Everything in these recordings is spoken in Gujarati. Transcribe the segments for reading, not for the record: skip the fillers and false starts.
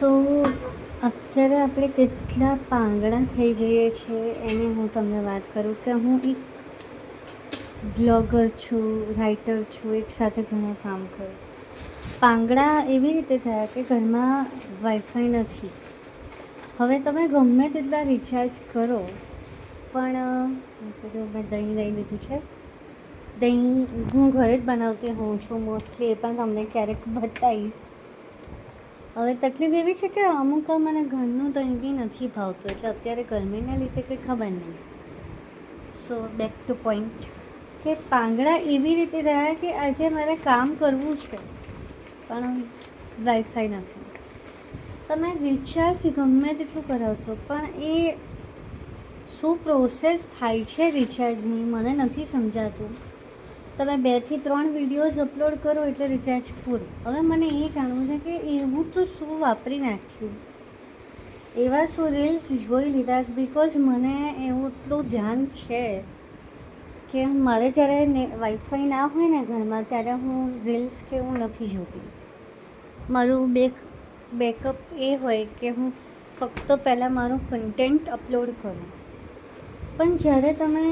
સો અત્યારે આપણે કેટલા પાંગડા થઈ જઈએ છીએ એની હું તમને વાત કરું કે હું એક બ્લોગર છું, રાઇટર છું, એક સાથે ઘણા કામ કરું. પાંગડા એવી રીતે થયા કે ઘરમાં વાઈફાઈ નથી. હવે તમે ગમે તેટલા રિચાર્જ કરો પણ જો મેં દહીં લઈ લીધું છે. દહીં હું ઘરે જ બનાવતી હોઉં છું મોસ્ટલી, એ પણ તમને ક્યારેક બતાવીશ. હવે તકલીફ એવી છે કે અમુક મને ઘરનું દહીં બી નથી ભાવતું, એટલે અત્યારે ગરમીના લીધે કંઈ ખબર નહીં. સો બેક ટુ પોઈન્ટ કે પાંગડા એવી રીતે રહ્યા કે આજે મારે કામ કરવું છે પણ વાઈફાઈ નથી. તમે રિચાર્જ ગમે તેટલું કરાવશો પણ એ શું પ્રોસેસ થાય છે રિચાર્જની મને નથી સમજાતું. તમે 2 થી 3 વિડીયોઝ અપલોડ કરો એટલે રિચાર્જ પૂરું. હવે મને એ જાણવું છે કે એવું તો શું વાપરી નાખ્યું, એવા શું રીલ્સ જોઈ લીધા, બિકોઝ મને એવું એટલું ધ્યાન છે કે મારે જ્યારે વાઈફાઈ ના હોય ને ઘરમાં ત્યારે હું રીલ્સ કે એવું નથી જોતી. મારું બેકઅપ એ હોય કે હું ફક્ત પહેલાં મારું કન્ટેન્ટ અપલોડ કરું. પણ જ્યારે તમે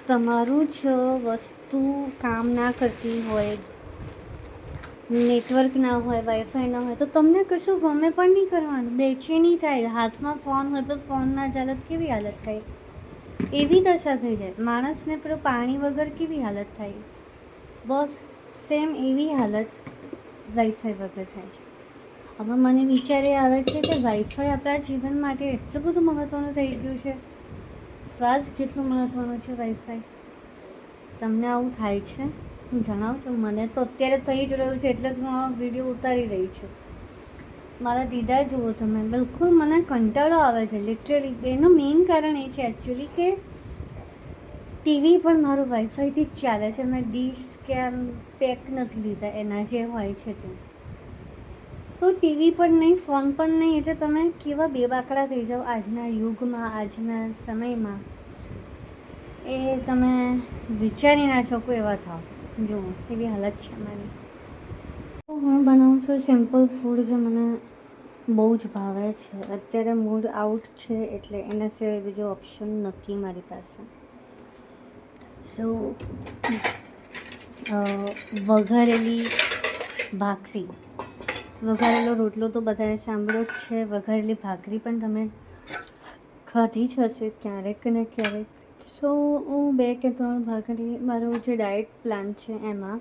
તમારું જ વસ્તુ કામ ના કરતી હોય, નેટવર્ક ના હોય, વાઈફાઈ ના હોય, તો તમને કશું ગમે પણ નહીં કરવાનું. બેચેની થાય. હાથમાં ફોન હોય તો ફોનના હાલત કેવી હાલત થાય, એવી દશા થઈ જાય. માણસને પેલું પાણી વગર કેવી હાલત થાય, બસ સેમ એવી હાલત વાઈફાઈ વગર થાય છે. હવે મને વિચાર એ આવે છે કે વાઈફાઈ આપણા જીવન માટે એટલું બધું મહત્ત્વનું થઈ ગયું છે, શ્વાસ જેટલું મહત્ત્વનું છે વાઈફાઈ. તમને આવું થાય છે? જણાવજો. મને તો અત્યારે થઈ જ રહ્યું છે એટલે જ હું આ વિડીયો ઉતારી રહી છું. મારા દીદા જુઓ તમે, બિલકુલ મને કંટાળો આવે છે લિટરલી. એનું મેઇન કારણ એ છે એકચ્યુઅલી કે ટીવી પણ મારું વાઈફાઈથી જ ચાલે છે. મેં ડીશ કે આમ પેક નથી લીધા એના જે હોય છે તે. તો ટીવી પણ નહીં, ફોન પણ નહીં, એટલે તમે કેવા બેબાકડા થઈ જાઓ આજના યુગમાં, આજના સમયમાં, એ તમે વિચારી ના શકો એવા થાવ. જુઓ એવી હાલત છે મારી. હું બનાવું છું સિમ્પલ ફૂડ જે મને બહુ જ ભાવે છે. અત્યારે મૂડ આઉટ છે એટલે એના સિવાય બીજો ઓપ્શન નથી મારી પાસે. સો વઘારેલી ભાખરી, વઘારેલો રોટલો તો બધાએ સાંભળ્યો જ છે, વઘારેલી ભાખરી પણ તમે ખાધી જ હશે ક્યારેક ને ક્યારેક. સો હું 2 કે 3 ભાખરી, મારું જે ડાયટ પ્લાન છે એમાં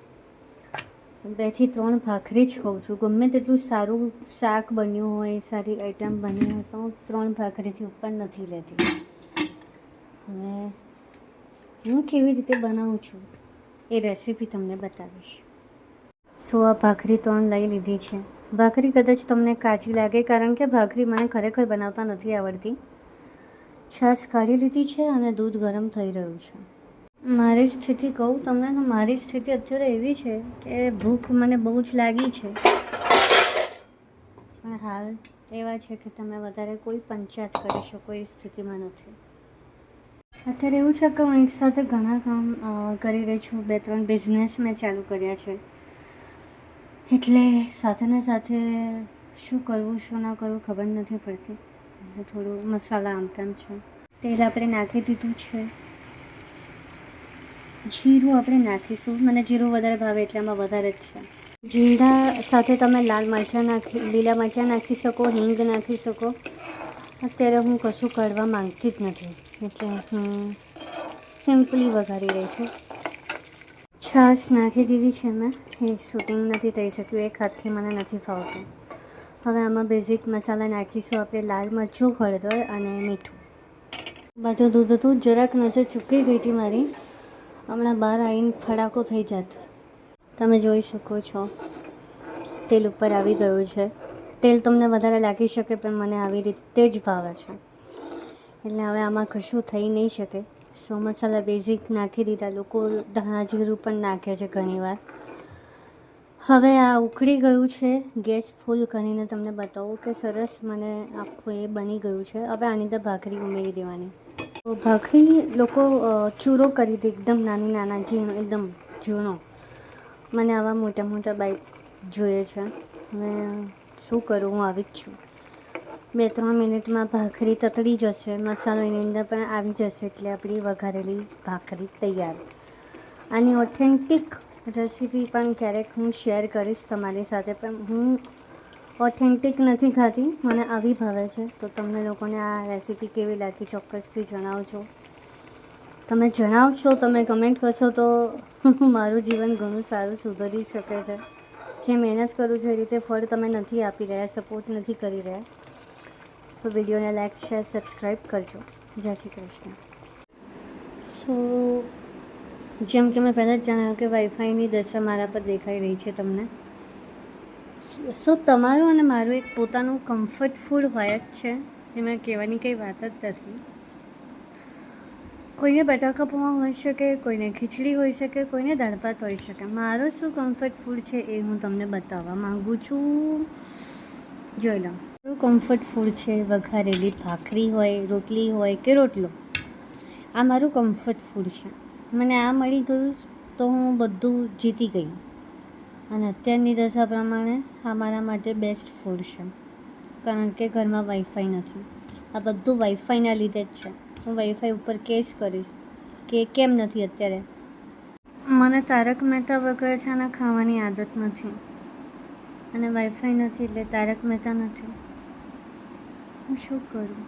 2 થી 3 ભાખરી જ ખાઉં છું. ગમે તેટલું સારું શાક બન્યું હોય, સારી આઈટમ બની હોય, તો હું 3 ભાખરીથી ઉપર નથી લેતી. હવે હું કેવી રીતે બનાવું છું એ રેસીપી તમને બતાવીશ. સો આ ભાખરી 3 લઈ લીધી છે. ભાખરી કદાચ તમને કાચી લાગે કારણ કે ભાખરી મને ખરેખર બનાવતા નથી આવડતી. છાશ કાઢી લીધી છે અને દૂધ ગરમ થઈ રહ્યું છે. મારી સ્થિતિ કહું તમને તો મારી સ્થિતિ અત્યારે એવી છે કે ભૂખ મને બહુ જ લાગી છે, પણ હાલ એવા છે કે તમે વધારે કોઈ પંચાયત કરી શકો એ સ્થિતિમાં નથી. અત્યારે એવું છે કે હું એક સાથે ઘણા કામ કરી રહી છું. 2-3 બિઝનેસ મેં ચાલુ કર્યા છે, એટલે સાથે ને સાથે શું કરવું શું ના કરવું ખબર નથી પડતી. થોડું મસાલા આમ તેમ છે. તેલ આપણે નાખી દીધું છે. જીરું આપણે નાખીશું. મને જીરું વધારે ભાવે એટલે આમાં વધારે જ છે. જીરા સાથે તમે લાલ મરચાં લીલા મરચાં નાખી શકો, હિંગ નાખી શકો. અત્યારે હું કશું કરવા માંગતી જ નથી એટલે હું સિમ્પલી વઘારી રહી છું. છાશ નાખી દીધી છે મેં. એ શૂટિંગ નથી થઈ શક્યું, એક હાથથી મને નથી ફાવતું. હવે આમાં બેઝિક મસાલા નાખીશું આપણે, લાલ મરચું, હળદર અને મીઠું. બાજુ દૂધ હતું, જરાક નજર ચૂકી ગઈ હતી મારી, હમણાં બહાર આવીને ફડાકો થઈ જાત. તમે જોઈ શકો છો તેલ ઉપર આવી ગયું છે. તેલ તમને વધારે લાગી શકે પણ મને આવી રીતે જ ભાવે છે, એટલે હવે આમાં કશું થઈ નહીં શકે. સો મસાલા બેઝિક નાખી દીધા. લોકો ધાણા જીરું પણ નાખે છે ઘણીવાર. હવે આ ઉકળી ગયું છે. ગેસ ફૂલ કરીને તમને બતાવું કે સરસ મને આખું એ બની ગયું છે. હવે આની અંદર ભાખરી ઉમેરી દેવાની. તો ભાખરી લોકો ચૂરો કરી દે એકદમ નાના ઝીણો, એકદમ ઝીણો. મને આવા મોટા મોટા બાઈટ જોઈએ છે. હવે શું કરું, હું આવી જ છું. 2-3 મિનિટમાં ભાખરી તતડી જશે, મસાલો એની અંદર પણ આવી જશે, એટલે આપણી વઘારેલી ભાખરી તૈયાર. આની ઓથેન્ટિક રેસીપી પણ ક્યારેક હું શેર કરીશ તમારી સાથે, પણ હું ઓથેન્ટિક નથી ખાતી, મને આવી ભાવે છે. તો તમને લોકોને આ રેસીપી કેવી લાગી ચોક્કસથી જણાવજો. તમે જણાવશો, તમે કમેન્ટ કરશો તો મારું જીવન ઘણું સારું સુધરી શકે છે. જે મહેનત કરું છું એ રીતે ફળ તમે નથી આપી રહ્યા, સપોર્ટ નથી કરી રહ્યા. સો વિડીયોને લાઈક, શેર, સબસ્ક્રાઈબ કરજો. જય શ્રી કૃષ્ણ. સો જેમ કે મેં પહેલાં જ જણાવ્યું કે વાઈફાઈની દશા મારા પર દેખાઈ રહી છે તમને. સો તમારું અને મારું એક પોતાનું કમ્ફર્ટ ફૂડ હોય જ છે, એમાં કહેવાની કંઈ વાત જ નથી. કોઈને બટાકા પૌવા હોઈ શકે, કોઈને ખીચડી હોઈ શકે, કોઈને દાળ ભાત હોઈ શકે. મારું શું કમ્ફર્ટ ફૂડ છે એ હું તમને બતાવવા માગું છું. જોઈ લો, મારું કમ્ફર્ટ ફૂડ છે વઘારેલી ભાખરી હોય, રોટલી હોય કે રોટલો. આ મારું કમ્ફર્ટ ફૂડ છે. મને આ મળી ગયું તો હું બધું જીતી ગઈ. અને અત્યારની દશા પ્રમાણે આ મારા માટે બેસ્ટ ફૂડ છે, કારણ કે ઘરમાં વાઈફાઈ નથી. આ બધું વાઈફાઈના લીધે જ છે. હું વાઈફાઈ ઉપર કેસ કરીશ કે કેમ નથી અત્યારે. મને તારક મહેતા વગર છે ને ખાવાની આદત નથી, અને વાઈફાઈ નથી એટલે તારક મહેતા નથી. હું શું કરું?